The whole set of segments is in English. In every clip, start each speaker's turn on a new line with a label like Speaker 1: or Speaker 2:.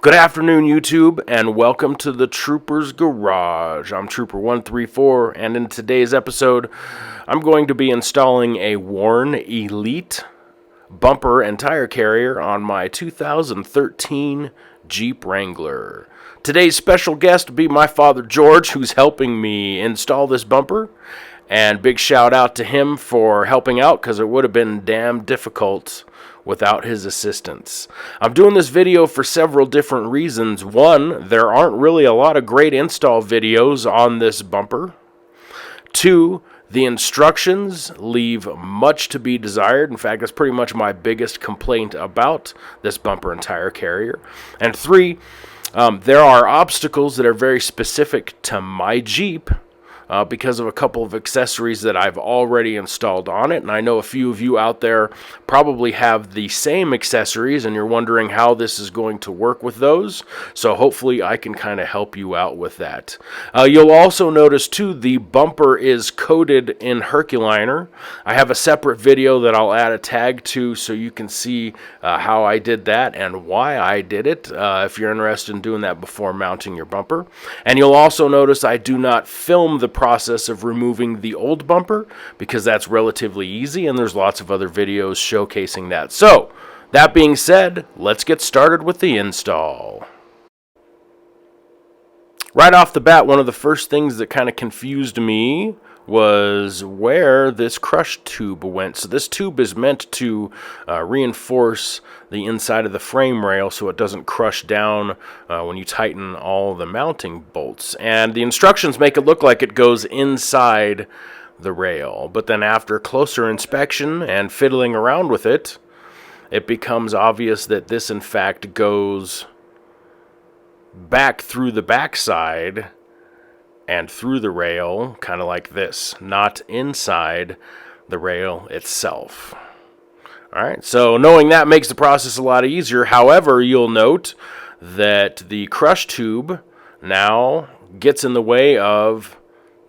Speaker 1: Good afternoon, YouTube, and welcome to the Trooper's Garage. I'm Trooper134, and in today's episode, I'm going to be installing a Warn Elite bumper and tire carrier on my 2013 Jeep Wrangler. Today's special guest will be my father, George, who's helping me install this bumper. And big shout out to him for helping out, because it would have been damn difficult without his assistance. I'm doing this video for several different reasons. One, there aren't really a lot of great install videos on this bumper. Two, the instructions leave much to be desired. In fact, that's pretty much my biggest complaint about this bumper and tire carrier. And three, there are obstacles that are very specific to my Jeep, because of a couple of accessories that I've already installed on it. And I know a few of you out there probably have the same accessories and you're wondering how this is going to work with those. So hopefully I can kind of help you out with that. You'll also notice too, the bumper is coated in Herculiner. I have a separate video that I'll add a tag to so you can see how I did that and why I did it, if you're interested in doing that before mounting your bumper. And you'll also notice I do not film the process of removing the old bumper, because that's relatively easy and there's lots of other videos showcasing that. So that being said, let's get started with the install. Right off the bat, one of the first things that kind of confused me was where this crush tube went. So this tube is meant to reinforce the inside of the frame rail so it doesn't crush down when you tighten all the mounting bolts. And the instructions make it look like it goes inside the rail, but then after closer inspection and fiddling around with it, it becomes obvious that this in fact goes back through the backside and through the rail, kind of like this, not inside the rail itself. Alright, so knowing that makes the process a lot easier. However, you'll note that the crush tube now gets in the way of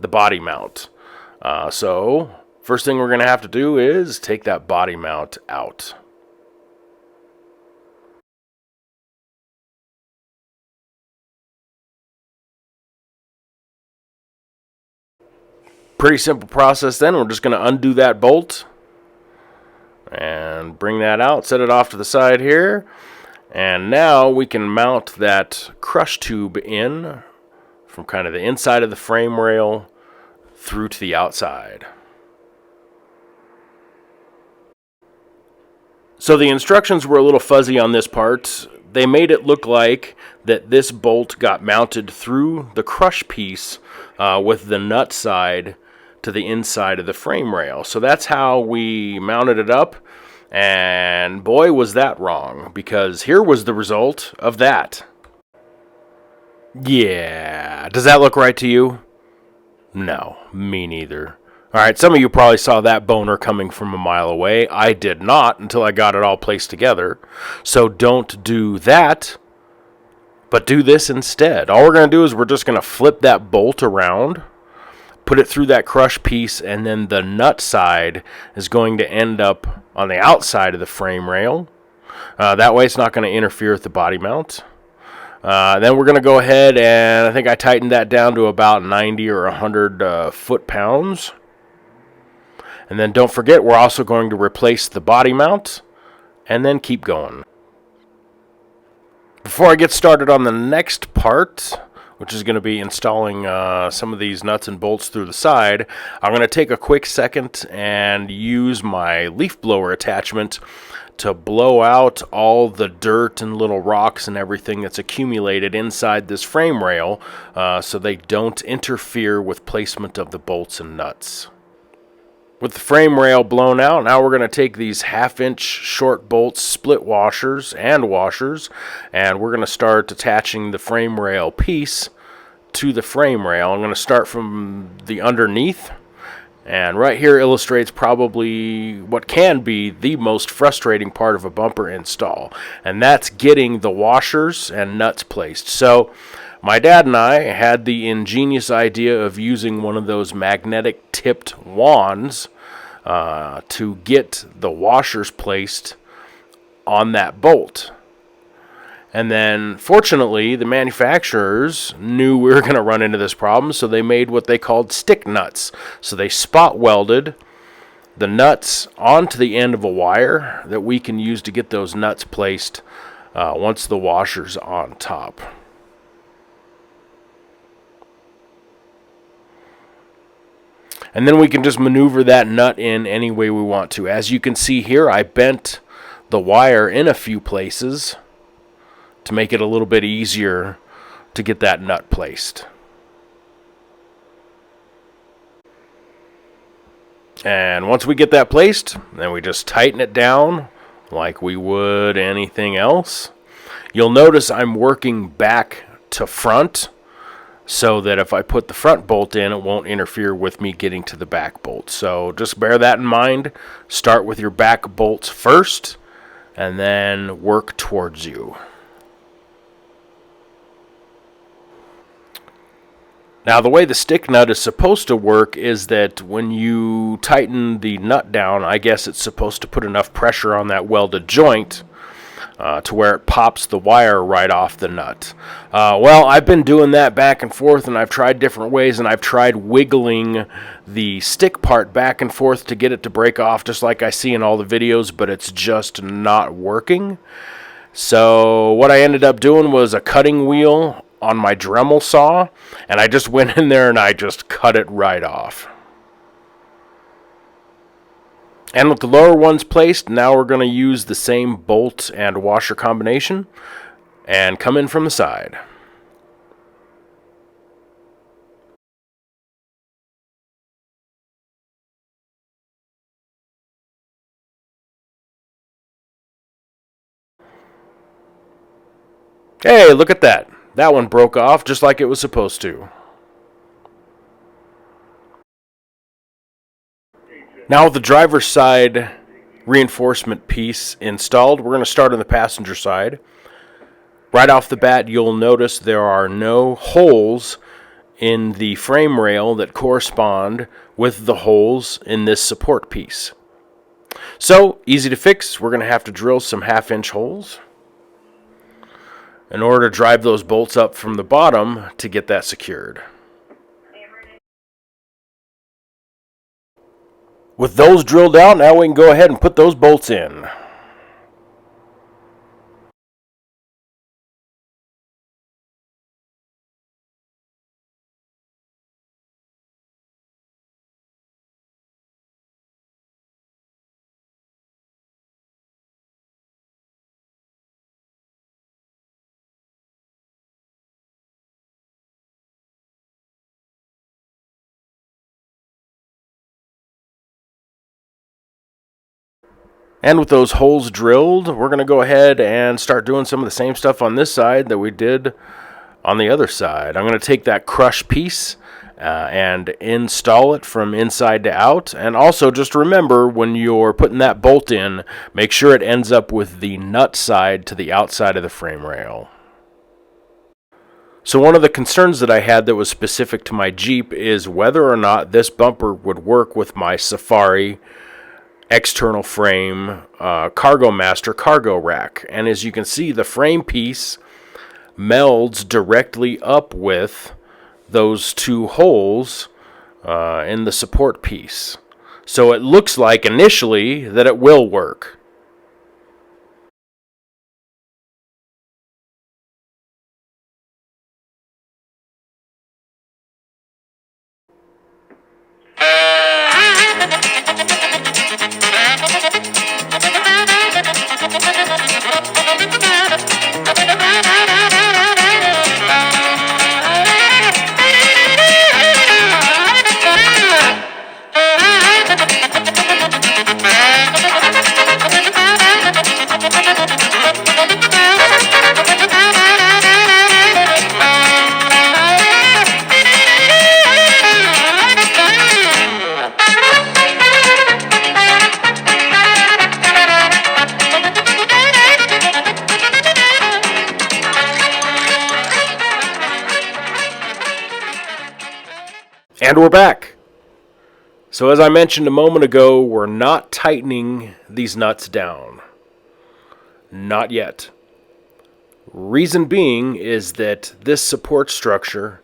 Speaker 1: the body mount. So first thing we're going to have to do is take that body mount out. Pretty simple process then. We're just going to undo that bolt and bring that out, set it off to the side here, and now we can mount that crush tube in from kind of the inside of the frame rail through to the outside. So the instructions were a little fuzzy on this part. They made it look like that this bolt got mounted through the crush piece with the nut side to the inside of the frame rail. So that's how we mounted it up, and boy was that wrong, because here was the result of that. Yeah, does that look right to you? No, me neither. Alright, some of you probably saw that boner coming from a mile away. I did not until I got it all placed together. So don't do that, but do this instead. All we're going to do is we're just going to flip that bolt around, put it through that crush piece, and then the nut side is going to end up on the outside of the frame rail. That way it's not going to interfere with the body mount. Then we're going to go ahead and I think I tightened that down to about 90 or 100 foot-pounds. And then don't forget, we're also going to replace the body mount and then keep going. Before I get started on the next part, which is going to be installing some of these nuts and bolts through the side, I'm going to take a quick second and use my leaf blower attachment to blow out all the dirt and little rocks and everything that's accumulated inside this frame rail so they don't interfere with placement of the bolts and nuts. With the frame rail blown out, now we're going to take these 1/2-inch short bolts, split washers, and we're going to start attaching the frame rail piece to the frame rail. I'm going to start from the underneath, and right here illustrates probably what can be the most frustrating part of a bumper install, and that's getting the washers and nuts placed. So my dad and I had the ingenious idea of using one of those magnetic tipped wands to get the washers placed on that bolt. And then, fortunately, the manufacturers knew we were going to run into this problem, so they made what they called stick nuts. So they spot welded the nuts onto the end of a wire that we can use to get those nuts placed once the washer's on top. And then we can just maneuver that nut in any way we want to. As you can see here, I bent the wire in a few places to make it a little bit easier to get that nut placed. And once we get that placed, then we just tighten it down like we would anything else. You'll notice I'm working back to front so that if I put the front bolt in, it won't interfere with me getting to the back bolt. So just bear that in mind. Start with your back bolts first, and then work towards you. Now, the way the stick nut is supposed to work is that when you tighten the nut down, I guess it's supposed to put enough pressure on that welded joint to where it pops the wire right off the nut. Well, I've been doing that back and forth, and I've tried different ways, and I've tried wiggling the stick part back and forth to get it to break off, just like I see in all the videos, but it's just not working. So what I ended up doing was a cutting wheel on my Dremel saw, and I just went in there and I just cut it right off. And with the lower ones placed, now we're going to use the same bolt and washer combination and come in from the side. Hey, look at that. That one broke off just like it was supposed to. Now with the driver's side reinforcement piece installed, we're going to start on the passenger side. Right off the bat, you'll notice there are no holes in the frame rail that correspond with the holes in this support piece. So, easy to fix. We're going to have to drill some 1/2-inch holes in order to drive those bolts up from the bottom to get that secured. With those drilled out, now we can go ahead and put those bolts in. And with those holes drilled, we're going to go ahead and start doing some of the same stuff on this side that we did on the other side. I'm going to take that crush piece and install it from inside to out. And also just remember, when you're putting that bolt in, make sure it ends up with the nut side to the outside of the frame rail. So one of the concerns that I had that was specific to my Jeep is whether or not this bumper would work with my Safari external frame Cargo Master cargo rack. And as you can see, the frame piece melds directly up with those two holes in the support piece. So it looks like initially that it will work. And we're back. So as I mentioned a moment ago, we're not tightening these nuts down. Not yet. Reason being is that this support structure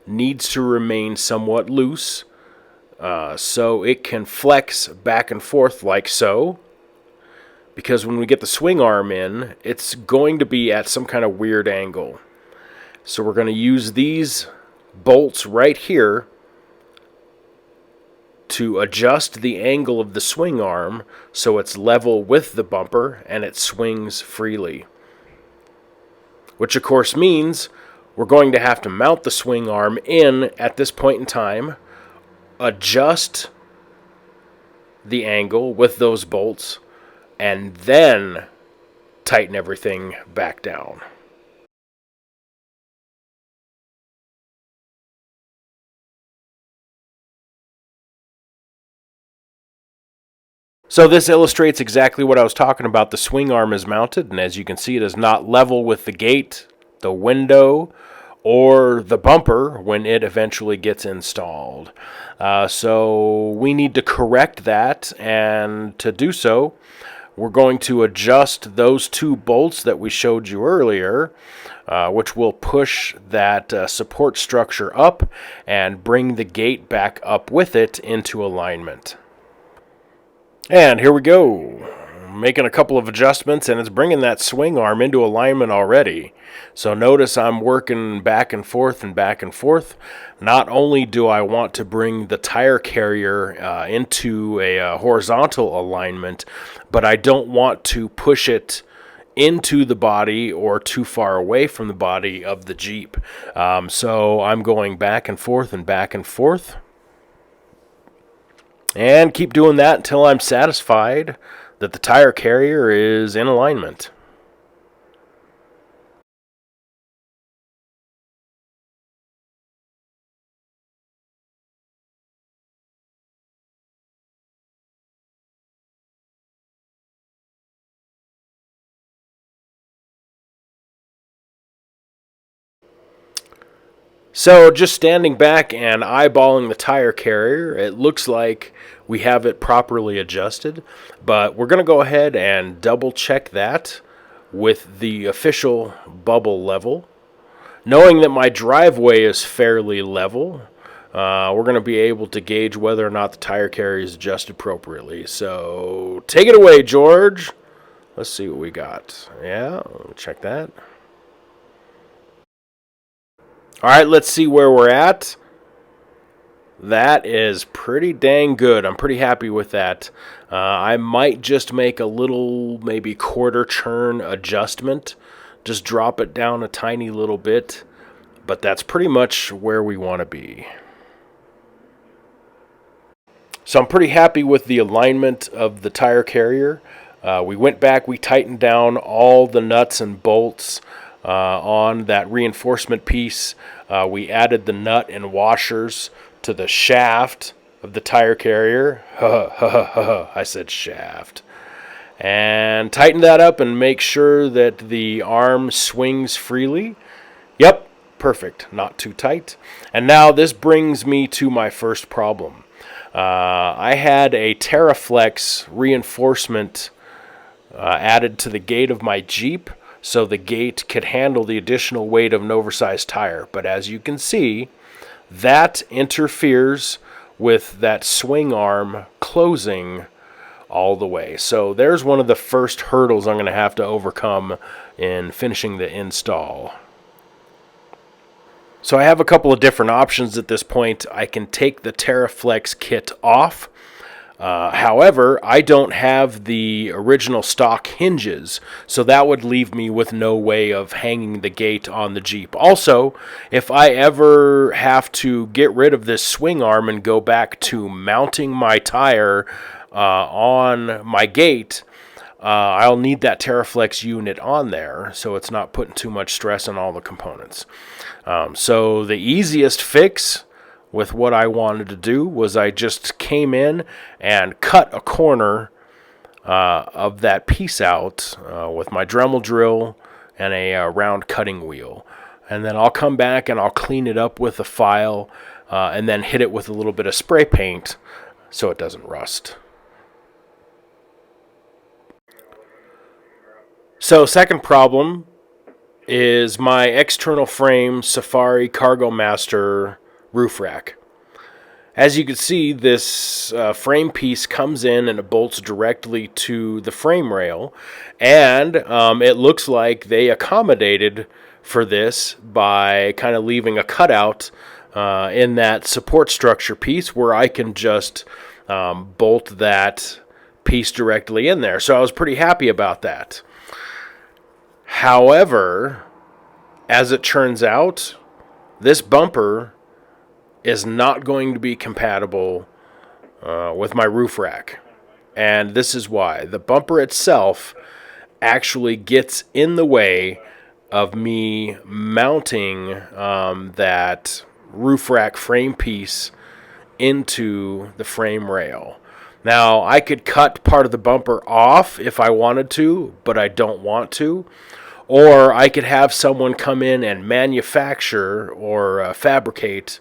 Speaker 1: needs to remain somewhat loose so it can flex back and forth like so. Because when we get the swing arm in, it's going to be at some kind of weird angle. So we're going to use these bolts right here to adjust the angle of the swing arm so it's level with the bumper and it swings freely. Which of course means we're going to have to mount the swing arm in at this point in time, adjust the angle with those bolts, and then tighten everything back down. So this illustrates exactly what I was talking about. The swing arm is mounted, and as you can see, it is not level with the gate, the window, or the bumper when it eventually gets installed. So we need to correct that, and to do so, we're going to adjust those two bolts that we showed you earlier, which will push that support structure up and bring the gate back up with it into alignment. And here we go. Making a couple of adjustments, and it's bringing that swing arm into alignment already. So notice I'm working back and forth and back and forth. Not only do I want to bring the tire carrier into a horizontal alignment, but I don't want to push it into the body or too far away from the body of the Jeep. So I'm going back and forth and back and forth. And keep doing that until I'm satisfied that the tire carrier is in alignment. So just standing back and eyeballing the tire carrier, it looks like we have it properly adjusted, but we're going to go ahead and double check that with the official bubble level. Knowing that my driveway is fairly level, we're going to be able to gauge whether or not the tire carrier is adjusted appropriately. So take it away, George. Let's see what we got. Yeah, check that. All right, let's see where we're at. That is pretty dang good. I'm pretty happy with that. I might just make a little, maybe quarter turn adjustment. Just drop it down a tiny little bit. But that's pretty much where we want to be. So I'm pretty happy with the alignment of the tire carrier. We went back, we tightened down all the nuts and bolts on that reinforcement piece. We added the nut and washers to the shaft of the tire carrier. I said shaft. And tighten that up and make sure that the arm swings freely. Yep, perfect. Not too tight. And now this brings me to my first problem. I had a Terra Flex reinforcement added to the gate of my Jeep, so the gate could handle the additional weight of an oversized tire. But as you can see, that interferes with that swing arm closing all the way. So there's one of the first hurdles I'm going to have to overcome in finishing the install. So I have a couple of different options at this point. I can take the Terra Flex kit off. However, I don't have the original stock hinges, so that would leave me with no way of hanging the gate on the Jeep. Also, if I ever have to get rid of this swing arm and go back to mounting my tire on my gate, I'll need that Terra Flex unit on there, so it's not putting too much stress on all the components. So the easiest fix with what I wanted to do was I just came in and cut a corner of that piece out with my Dremel drill and a round cutting wheel. And then I'll come back and I'll clean it up with a file and then hit it with a little bit of spray paint so it doesn't rust. So second problem is my external frame Safari Cargo Master roof rack. As you can see, this frame piece comes in and it bolts directly to the frame rail, and it looks like they accommodated for this by kind of leaving a cutout in that support structure piece where I can just bolt that piece directly in there. So I was pretty happy about that. However, as it turns out, this bumper is not going to be compatible with my roof rack. And this is why. The bumper itself actually gets in the way of me mounting that roof rack frame piece into the frame rail. Now, I could cut part of the bumper off if I wanted to, but I don't want to. Or I could have someone come in and manufacture or fabricate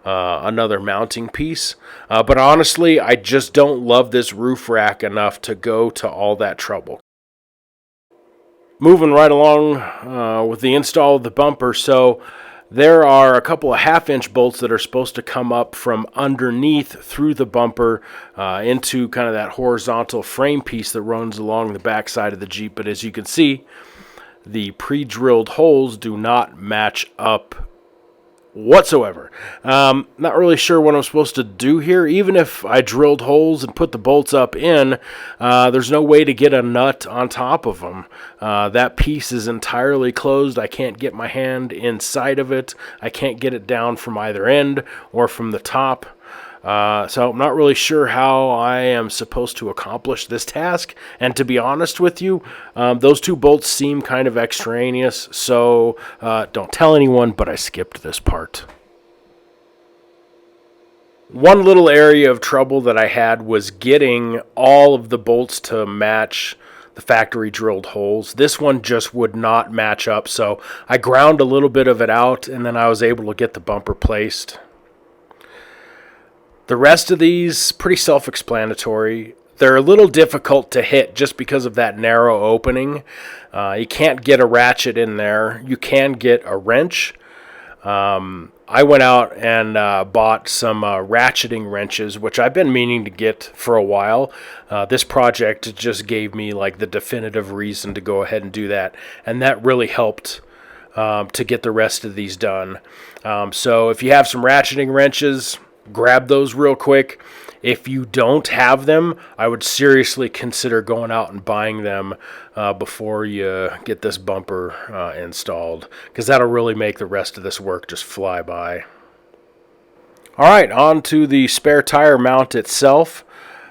Speaker 1: another mounting piece. But honestly, I just don't love this roof rack enough to go to all that trouble. Moving right along with the install of the bumper. So there are a couple of half-inch bolts that are supposed to come up from underneath through the bumper into kind of that horizontal frame piece that runs along the back side of the Jeep. But as you can see, the pre-drilled holes do not match up whatsoever. Not really sure what I'm supposed to do here. Even if I drilled holes and put the bolts up in, there's no way to get a nut on top of them. That piece is entirely closed. I can't get my hand inside of it. I can't get it down from either end or from the top. So I'm not really sure how I am supposed to accomplish this task. And to be honest with you, those two bolts seem kind of extraneous. So don't tell anyone, but I skipped this part. One little area of trouble that I had was getting all of the bolts to match the factory drilled holes. This one just would not match up. So I ground a little bit of it out, and then I was able to get the bumper placed. The rest of these, pretty self-explanatory. They're a little difficult to hit just because of that narrow opening. You can't get a ratchet in there. You can get a wrench. I went out and bought some ratcheting wrenches, which I've been meaning to get for a while. This project just gave me like the definitive reason to go ahead and do that. And that really helped to get the rest of these done. So if you have some ratcheting wrenches, grab those real quick. If you don't have them, I would seriously consider going out and buying them before you get this bumper installed, because that'll really make the rest of this work just fly by. All right, on to the spare tire mount itself.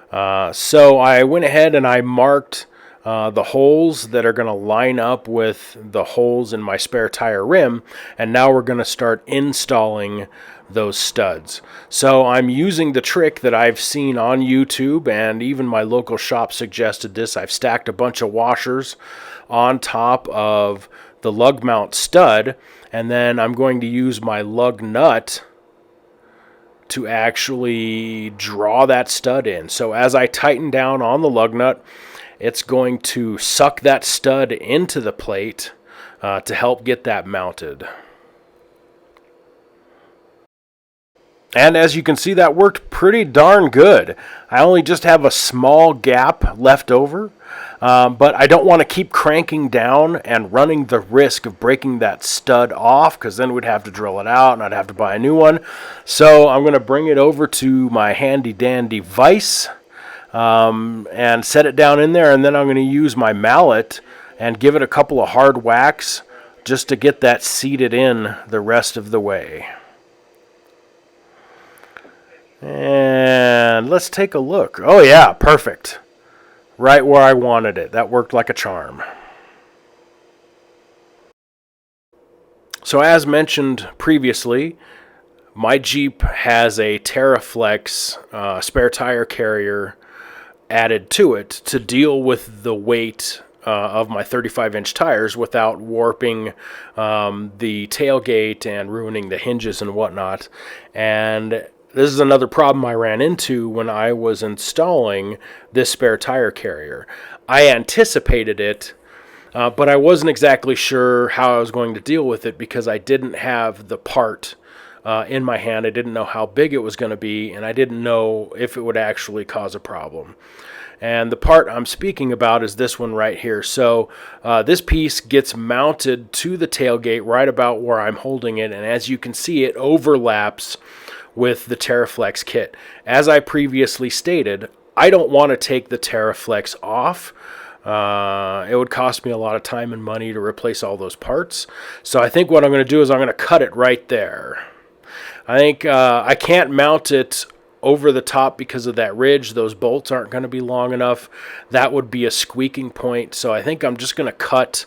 Speaker 1: So I went ahead and I marked the holes that are going to line up with the holes in my spare tire rim, and now we're going to start installing those studs. So I'm using the trick that I've seen on YouTube, and even my local shop suggested this. I've stacked a bunch of washers on top of the lug mount stud, and then I'm going to use my lug nut to actually draw that stud in. So as I tighten down on the lug nut, it's going to suck that stud into the plate to help get that mounted. And as you can see, that worked pretty darn good. I only just have a small gap left over, but I don't want to keep cranking down and running the risk of breaking that stud off, because then we'd have to drill it out and I'd have to buy a new one. So I'm going to bring it over to my handy dandy vise and set it down in there, and then I'm going to use my mallet and give it a couple of hard whacks just to get that seated in the rest of the way. And let's take a look. Oh yeah, perfect. Right where I wanted it. That worked like a charm. So as mentioned previously, my Jeep has a Terra Flex spare tire carrier added to it to deal with the weight of my 35-inch tires without warping the tailgate and ruining the hinges and whatnot. And this is another problem I ran into when I was installing this spare tire carrier. I anticipated it but I wasn't exactly sure how I was going to deal with it because I didn't have the part in my hand. I didn't know how big it was going to be, and I didn't know if it would actually cause a problem. And the part I'm speaking about is this one right here. So this piece gets mounted to the tailgate right about where I'm holding it, and as you can see, it overlaps with the Terra Flex kit. As I previously stated, I don't want to take the Terra Flex off. It would cost me a lot of time and money to replace all those parts. So I think what I'm going to do is I'm going to cut it right there. I think I can't mount it over the top because of that ridge. Those bolts aren't going to be long enough. That would be a squeaking point. So I think I'm just going to cut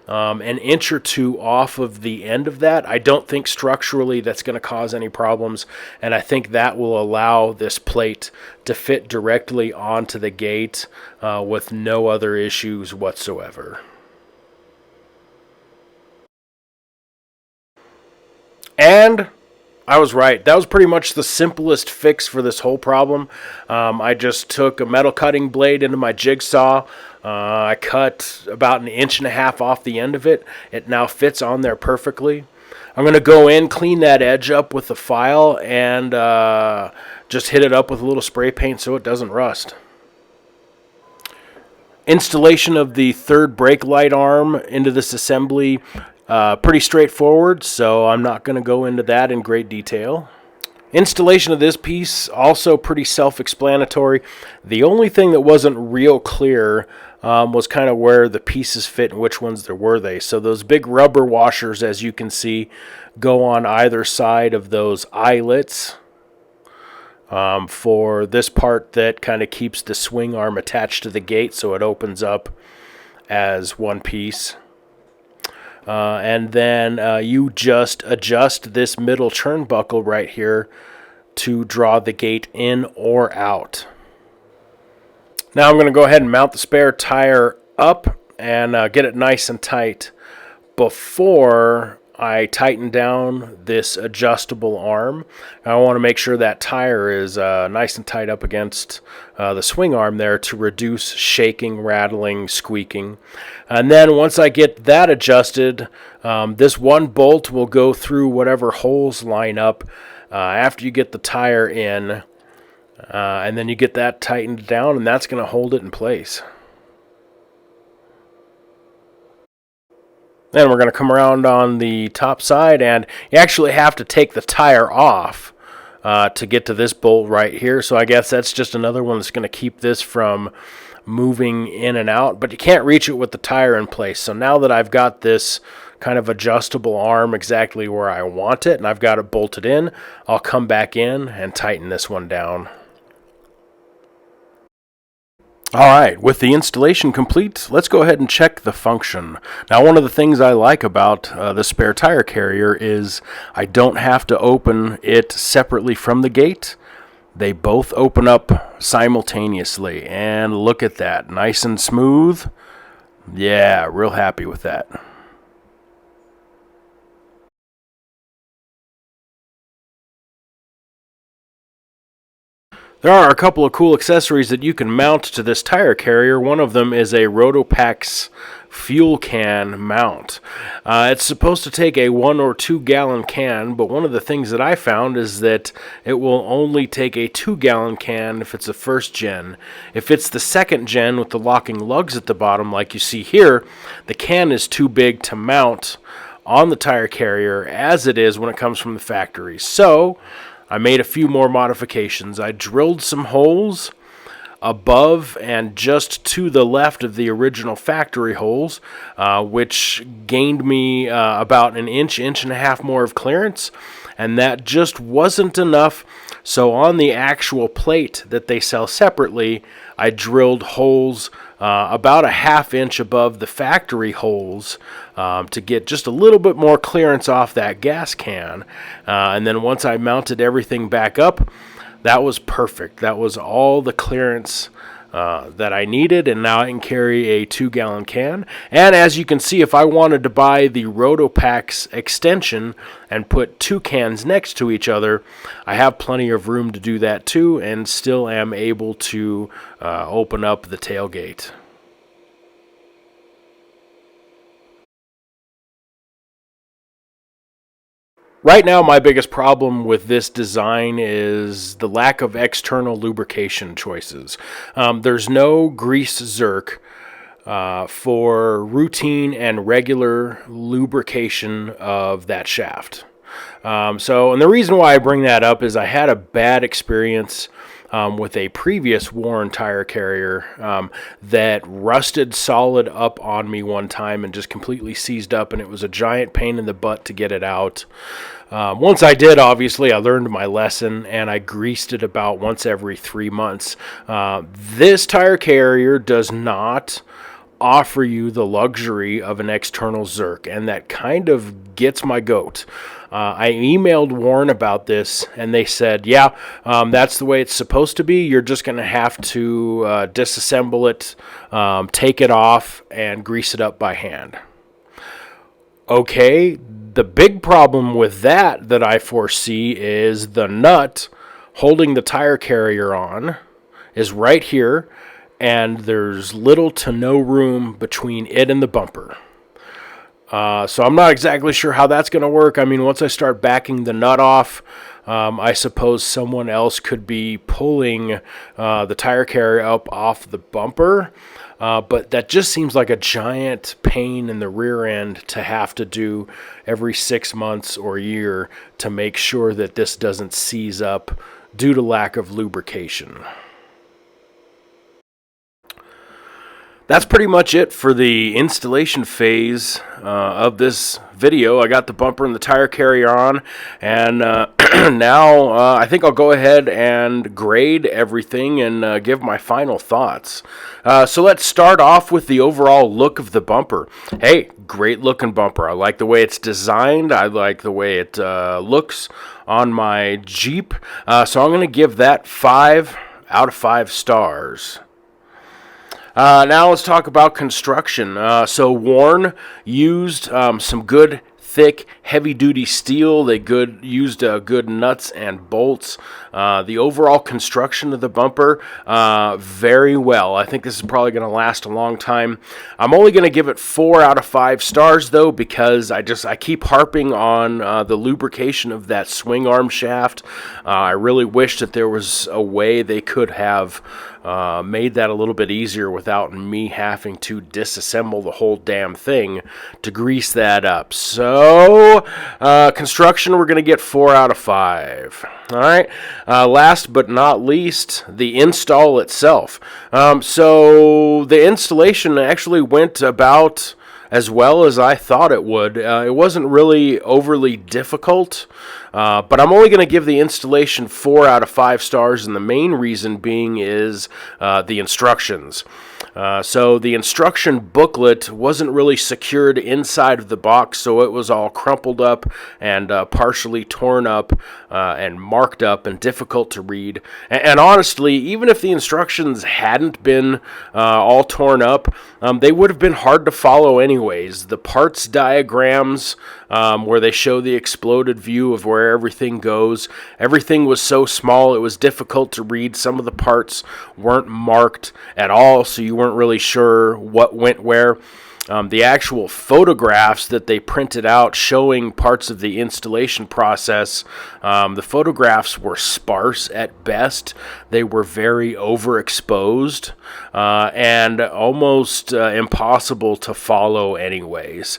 Speaker 1: an inch or two off of the end of that. I don't think structurally that's going to cause any problems, and I think that will allow this plate to fit directly onto the gate with no other issues whatsoever. And I was right. That was pretty much the simplest fix for this whole problem. I just took a metal cutting blade into my jigsaw. I cut about 1.5 inches off the end of it. It now fits on there perfectly. I'm going to go in, clean that edge up with the file, and just hit it up with a little spray paint so it doesn't rust. Installation of the third brake light arm into this assembly, pretty straightforward, so I'm not going to go into that in great detail. Installation of this piece, also pretty self-explanatory. The only thing that wasn't real clear was kind of where the pieces fit and which ones there were they. So those big rubber washers, as you can see, go on either side of those eyelets for this part that kind of keeps the swing arm attached to the gate so it opens up as one piece. And then you just adjust this middle turnbuckle right here to draw the gate in or out. Now I'm going to go ahead and mount the spare tire up and get it nice and tight before I tighten down this adjustable arm. I want to make sure that tire is nice and tight up against the swing arm there to reduce shaking, rattling, squeaking. And then once I get that adjusted, this one bolt will go through whatever holes line up after you get the tire in, and then you get that tightened down, and that's going to hold it in place. Then we're going to come around on the top side, and you actually have to take the tire off to get to this bolt right here. So I guess that's just another one that's going to keep this from moving in and out, but you can't reach it with the tire in place. So now that I've got this kind of adjustable arm exactly where I want it, and I've got it bolted in, I'll come back in and tighten this one down. Alright, with the installation complete, let's go ahead and check the function. Now, one of the things I like about the spare tire carrier is I don't have to open it separately from the gate. They both open up simultaneously, and look at that, nice and smooth. Yeah, real happy with that. There are a couple of cool accessories that you can mount to this tire carrier. One of them is a Rotopax fuel can mount. It's supposed to take a 1 or 2 gallon can, but one of the things that I found is that it will only take a 2-gallon can if it's the first gen. If it's the second gen with the locking lugs at the bottom, like you see here, the can is too big to mount on the tire carrier as it is when it comes from the factory. So I made a few more modifications. I drilled some holes above and just to the left of the original factory holes, which gained me about an inch and a half more of clearance, and that just wasn't enough. So on the actual plate that they sell separately, I drilled holes about a ½ inch above the factory holes to get just a little bit more clearance off that gas can. And then once I mounted everything back up, that was perfect. That was all the clearance that I needed, and now I can carry a 2-gallon can. And as you can see, if I wanted to buy the Rotopax extension and put 2 cans next to each other, I have plenty of room to do that too, and still am able to open up the tailgate. Right now, my biggest problem with this design is the lack of external lubrication choices. There's no grease zerk for routine and regular lubrication of that shaft. And the reason why I bring that up is I had a bad experience with a previous worn tire carrier that rusted solid up on me one time and just completely seized up, and it was a giant pain in the butt to get it out. Once I did, obviously, I learned my lesson, and I greased it about once every 3 months. This tire carrier does not offer you the luxury of an external zerk, and that kind of gets my goat. I emailed Warren about this, and they said, yeah, that's the way it's supposed to be. You're just going to have to disassemble it, take it off, and grease it up by hand. Okay, the big problem with that I foresee is the nut holding the tire carrier on is right here, and there's little to no room between it and the bumper. So I'm not exactly sure how that's going to work. I mean, once I start backing the nut off, I suppose someone else could be pulling the tire carrier up off the bumper. But that just seems like a giant pain in the rear end to have to do every 6 months or year to make sure that this doesn't seize up due to lack of lubrication. That's pretty much it for the installation phase of this video. I got the bumper and the tire carrier on, and now I think I'll go ahead and grade everything and give my final thoughts. So let's start off with the overall look of the bumper. Hey, great looking bumper. I like the way it's designed. I like the way it looks on my Jeep. So I'm going to give that 5 out of 5 stars. Now let's talk about construction. So Warren used some good, thick, heavy-duty steel. They used good nuts and bolts. The overall construction of the bumper, very well. I think this is probably going to last a long time. I'm only going to give it 4 out of 5 stars, though, because I keep harping on the lubrication of that swing arm shaft. I really wish that there was a way they could have made that a little bit easier without me having to disassemble the whole damn thing to grease that up. So, construction, we're going to get 4 out of 5. All right. Last but not least, the install itself. So the installation actually went about as well as I thought it would. It wasn't really overly difficult, but I'm only going to give the installation 4 out of 5 stars, and the main reason being is the instructions. So the instruction booklet wasn't really secured inside of the box, so it was all crumpled up and partially torn up and marked up and difficult to read. And honestly, even if the instructions hadn't been all torn up, they would have been hard to follow anyways. The parts diagrams where they show the exploded view of where everything goes, everything was so small it was difficult to read. Some of the parts weren't marked at all, so you weren't really sure what went where. The actual photographs that they printed out showing parts of the installation process, the photographs were sparse at best. They were very overexposed and almost impossible to follow anyways.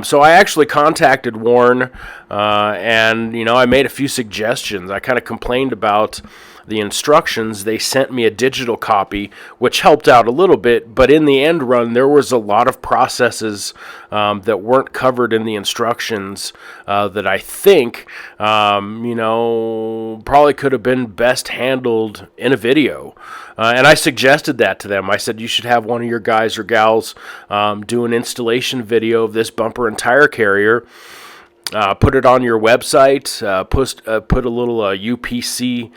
Speaker 1: So I actually contacted Warren and, I made a few suggestions. I kind of complained about the instructions. They sent me a digital copy, which helped out a little bit, but in the end run, there was a lot of processes that weren't covered in the instructions that I think, probably could have been best handled in a video. And I suggested that to them. I said, you should have one of your guys or gals do an installation video of this bumper and tire carrier. Put it on your website, put a little UPC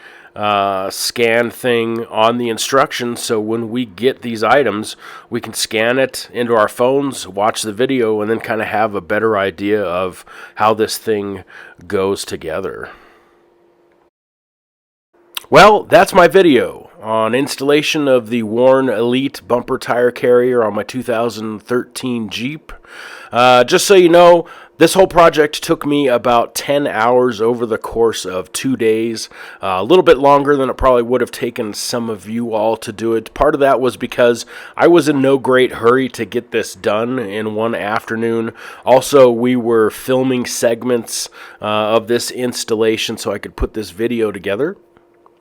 Speaker 1: scan thing on the instructions, so when we get these items, we can scan it into our phones, watch the video, and then kind of have a better idea of how this thing goes together. Well, that's my video on installation of the Warren Elite bumper tire carrier on my 2013 Jeep. Just so you know, This whole project took me about 10 hours over the course of 2 days, a little bit longer than it probably would have taken some of you all to do it. Part of that was because I was in no great hurry to get this done in one afternoon. Also, we were filming segments of this installation so I could put this video together.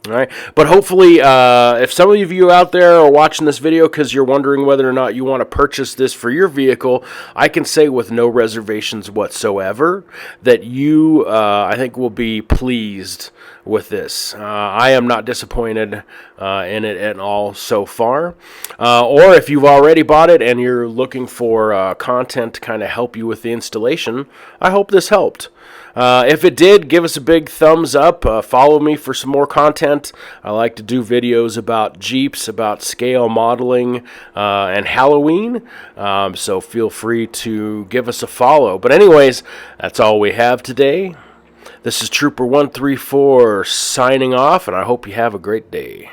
Speaker 1: All right, but hopefully, if some of you out there are watching this video because you're wondering whether or not you want to purchase this for your vehicle, I can say with no reservations whatsoever that you, I think, will be pleased with this. I am not disappointed in it at all so far. Or if you've already bought it and you're looking for content to kind of help you with the installation, I hope this helped. If it did, give us a big thumbs up. Follow me for some more content. I like to do videos about Jeeps, about scale modeling, and Halloween. So feel free to give us a follow. But anyways, that's all we have today. This is Trooper 134 signing off, and I hope you have a great day.